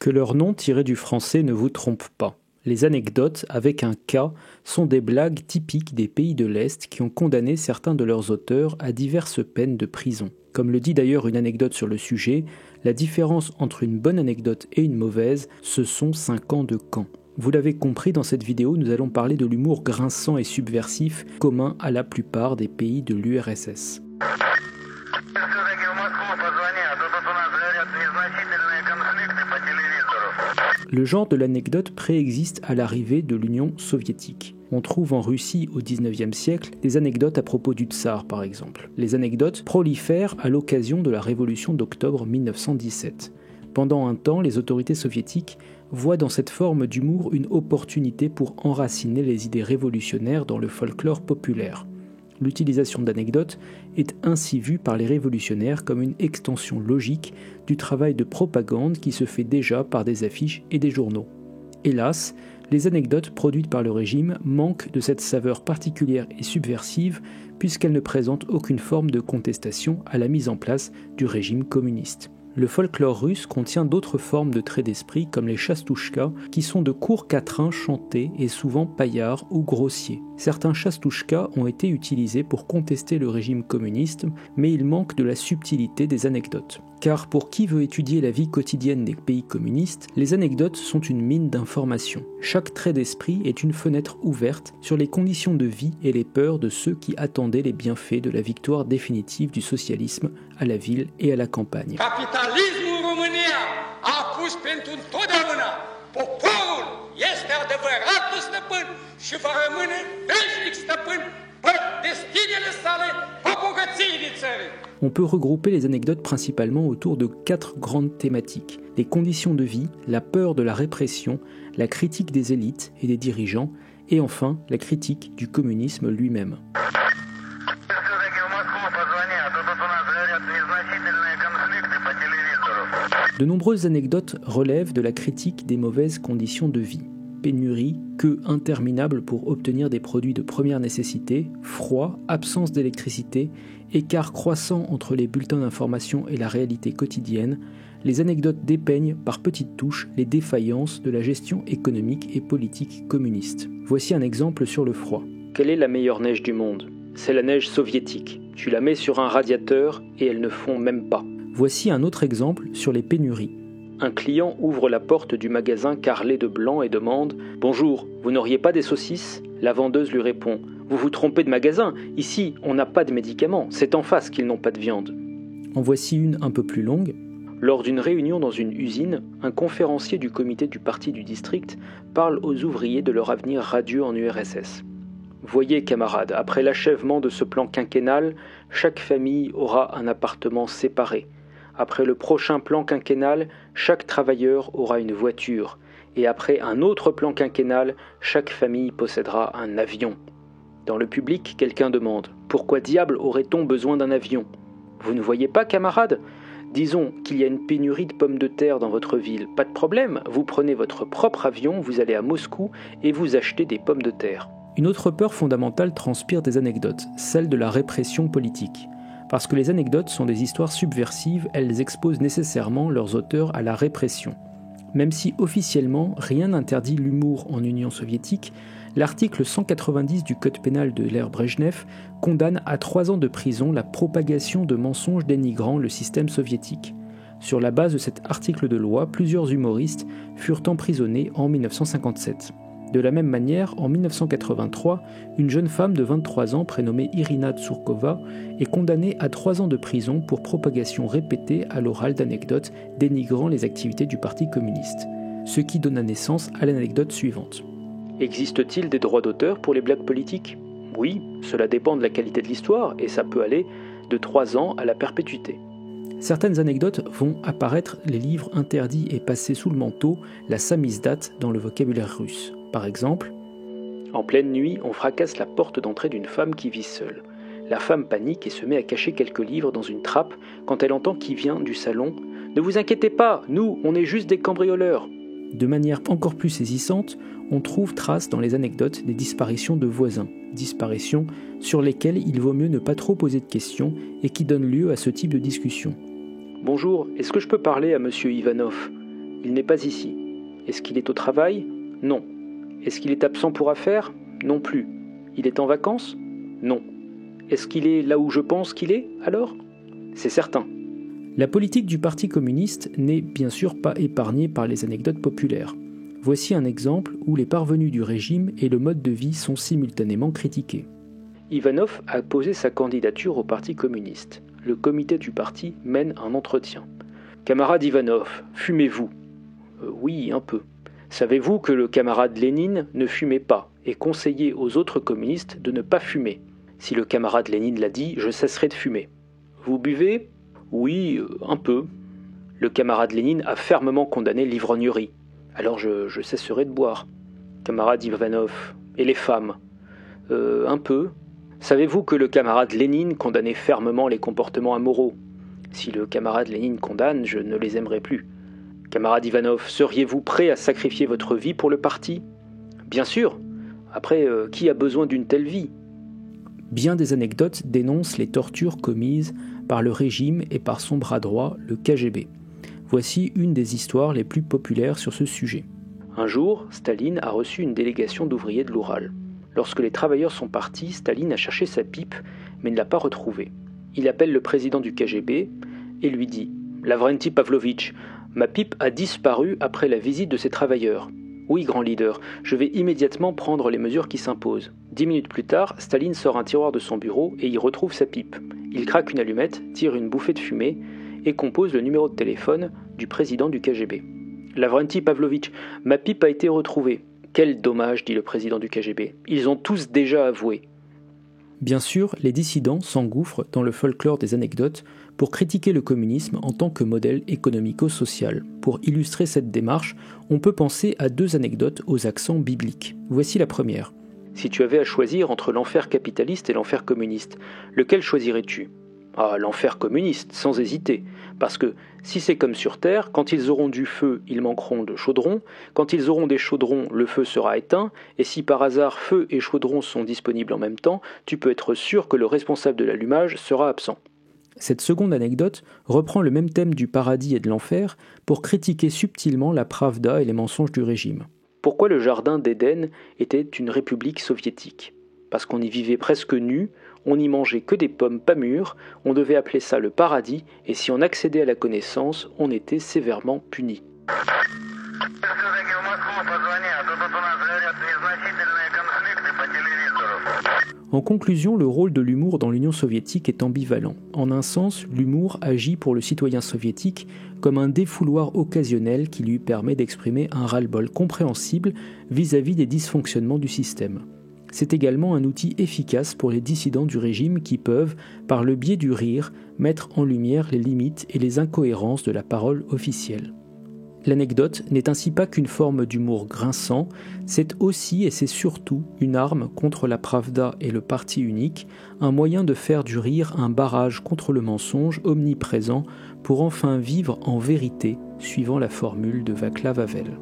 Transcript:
Que leur nom tiré du français ne vous trompe pas. Les anecdotes, avec un K, sont des blagues typiques des pays de l'Est qui ont condamné certains de leurs auteurs à diverses peines de prison. Comme le dit d'ailleurs une anecdote sur le sujet, la différence entre une bonne anecdote et une mauvaise, ce sont 5 ans de camp. Vous l'avez compris, dans cette vidéo, nous allons parler de l'humour grinçant et subversif commun à la plupart des pays de l'URSS. Le genre de l'anecdote préexiste à l'arrivée de l'Union soviétique. On trouve en Russie au XIXe siècle des anecdotes à propos du tsar par exemple. Les anecdotes prolifèrent à l'occasion de la révolution d'octobre 1917. Pendant un temps, les autorités soviétiques voient dans cette forme d'humour une opportunité pour enraciner les idées révolutionnaires dans le folklore populaire. L'utilisation d'anecdotes est ainsi vue par les révolutionnaires comme une extension logique du travail de propagande qui se fait déjà par des affiches et des journaux. Hélas, les anecdotes produites par le régime manquent de cette saveur particulière et subversive puisqu'elles ne présentent aucune forme de contestation à la mise en place du régime communiste. Le folklore russe contient d'autres formes de traits d'esprit comme les chastouchkas qui sont de courts quatrains chantés et souvent paillards ou grossiers. Certains chastouchkas ont été utilisés pour contester le régime communiste, mais il manque de la subtilité des anecdotes. Car pour qui veut étudier la vie quotidienne des pays communistes, les anecdotes sont une mine d'informations. Chaque trait d'esprit est une fenêtre ouverte sur les conditions de vie et les peurs de ceux qui attendaient les bienfaits de la victoire définitive du socialisme à la ville et à la campagne. Capitalismul România a pus pentru întotdeauna poporul este adevăratul stăpân și va rămâne veșnic stăpân pe destinele sale, pe bogățiile țării. On peut regrouper les anecdotes principalement autour de 4 grandes thématiques. Les conditions de vie, la peur de la répression, la critique des élites et des dirigeants, et enfin la critique du communisme lui-même. De nombreuses anecdotes relèvent de la critique des mauvaises conditions de vie. Pénurie, queues interminables pour obtenir des produits de première nécessité, froid, absence d'électricité, écart croissant entre les bulletins d'information et la réalité quotidienne, les anecdotes dépeignent par petites touches les défaillances de la gestion économique et politique communiste. Voici un exemple sur le froid. Quelle est la meilleure neige du monde ? C'est la neige soviétique. Tu la mets sur un radiateur et elles ne fond même pas. Voici un autre exemple sur les pénuries. Un client ouvre la porte du magasin carrelé de blanc et demande « Bonjour, vous n'auriez pas des saucisses ?» La vendeuse lui répond « Vous vous trompez de magasin, ici on n'a pas de médicaments, c'est en face qu'ils n'ont pas de viande. » En voici une un peu plus longue. Lors d'une réunion dans une usine, un conférencier du comité du parti du district parle aux ouvriers de leur avenir radieux en URSS. « Voyez camarades, après l'achèvement de ce plan quinquennal, chaque famille aura un appartement séparé. Après le prochain plan quinquennal, chaque travailleur aura une voiture. Et après un autre plan quinquennal, chaque famille possédera un avion. » Dans le public, quelqu'un demande « Pourquoi diable aurait-on besoin d'un avion ?» Vous ne voyez pas, camarades ? Disons qu'il y a une pénurie de pommes de terre dans votre ville. Pas de problème, vous prenez votre propre avion, vous allez à Moscou et vous achetez des pommes de terre. Une autre peur fondamentale transpire des anecdotes, celle de la répression politique. Parce que les anecdotes sont des histoires subversives, elles exposent nécessairement leurs auteurs à la répression. Même si officiellement rien n'interdit l'humour en Union soviétique, l'article 190 du Code pénal de l'ère Brejnev condamne à 3 ans de prison la propagation de mensonges dénigrant le système soviétique. Sur la base de cet article de loi, plusieurs humoristes furent emprisonnés en 1957. De la même manière, en 1983, une jeune femme de 23 ans prénommée Irina Tsurkova est condamnée à 3 ans de prison pour propagation répétée à l'oral d'anecdotes dénigrant les activités du Parti communiste, ce qui donna naissance à l'anecdote suivante. Existe-t-il des droits d'auteur pour les blagues politiques ? Oui, cela dépend de la qualité de l'histoire et ça peut aller de 3 ans à la perpétuité. Certaines anecdotes vont apparaître les livres interdits et passés sous le manteau, la samizdat dans le vocabulaire russe. Par exemple, en pleine nuit, on fracasse la porte d'entrée d'une femme qui vit seule. La femme panique et se met à cacher quelques livres dans une trappe quand elle entend qui vient du salon. « Ne vous inquiétez pas, nous, on est juste des cambrioleurs !» De manière encore plus saisissante, on trouve trace dans les anecdotes des disparitions de voisins. Disparitions sur lesquelles il vaut mieux ne pas trop poser de questions et qui donnent lieu à ce type de discussion. « Bonjour, est-ce que je peux parler à monsieur Ivanov ? Il n'est pas ici. Est-ce qu'il est au travail ? Non. Est-ce qu'il est absent pour affaires ? Non plus. Il est en vacances ? Non. Est-ce qu'il est là où je pense qu'il est, alors ? C'est certain. La politique du Parti communiste n'est bien sûr pas épargnée par les anecdotes populaires. Voici un exemple où les parvenus du régime et le mode de vie sont simultanément critiqués. Ivanov a posé sa candidature au Parti communiste. Le comité du parti mène un entretien. « Camarade Ivanov, fumez-vous » Oui, un peu. « Savez-vous que le camarade Lénine ne fumait pas et conseillait aux autres communistes de ne pas fumer ? Si le camarade Lénine l'a dit, je cesserai de fumer. Vous buvez ? Oui, un peu. Le camarade Lénine a fermement condamné l'ivrognerie. Alors je cesserai de boire. Camarade Ivanov, et les femmes ? Un peu. Savez-vous que le camarade Lénine condamnait fermement les comportements amoureux ? Si le camarade Lénine condamne, je ne les aimerai plus. Camarade Ivanov, seriez-vous prêt à sacrifier votre vie pour le parti ? Bien sûr. Après, qui a besoin d'une telle vie ? Bien des anecdotes dénoncent les tortures commises par le régime et par son bras droit, le KGB. Voici une des histoires les plus populaires sur ce sujet. Un jour, Staline a reçu une délégation d'ouvriers de l'Oural. Lorsque les travailleurs sont partis, Staline a cherché sa pipe, mais ne l'a pas retrouvée. Il appelle le président du KGB et lui dit « Lavrenti Pavlovitch, ma pipe a disparu après la visite de ces travailleurs. Oui, grand leader, je vais immédiatement prendre les mesures qui s'imposent. » 10 minutes plus tard, Staline sort un tiroir de son bureau et y retrouve sa pipe. Il craque une allumette, tire une bouffée de fumée et compose le numéro de téléphone du président du KGB. « Lavrenti Pavlovitch, ma pipe a été retrouvée. » « Quel dommage, dit le président du KGB. Ils ont tous déjà avoué. » Bien sûr, les dissidents s'engouffrent dans le folklore des anecdotes pour critiquer le communisme en tant que modèle économico-social. Pour illustrer cette démarche, on peut penser à 2 anecdotes aux accents bibliques. Voici la première. Si tu avais à choisir entre l'enfer capitaliste et l'enfer communiste, lequel choisirais-tu ? Ah, l'enfer communiste, sans hésiter. Parce que si c'est comme sur Terre, quand ils auront du feu, ils manqueront de chaudrons, quand ils auront des chaudrons, le feu sera éteint, et si par hasard feu et chaudron sont disponibles en même temps, tu peux être sûr que le responsable de l'allumage sera absent. Cette seconde anecdote reprend le même thème du paradis et de l'enfer pour critiquer subtilement la pravda et les mensonges du régime. Pourquoi le jardin d'Éden était une république soviétique ? Parce qu'on y vivait presque nu, on n'y mangeait que des pommes pas mûres, on devait appeler ça le paradis, et si on accédait à la connaissance, on était sévèrement puni. En conclusion, le rôle de l'humour dans l'Union soviétique est ambivalent. En un sens, l'humour agit pour le citoyen soviétique comme un défouloir occasionnel qui lui permet d'exprimer un ras-le-bol compréhensible vis-à-vis des dysfonctionnements du système. C'est également un outil efficace pour les dissidents du régime qui peuvent, par le biais du rire, mettre en lumière les limites et les incohérences de la parole officielle. L'anecdote n'est ainsi pas qu'une forme d'humour grinçant, c'est aussi et c'est surtout une arme contre la pravda et le parti unique, un moyen de faire du rire un barrage contre le mensonge omniprésent pour enfin vivre en vérité, suivant la formule de Václav Havel.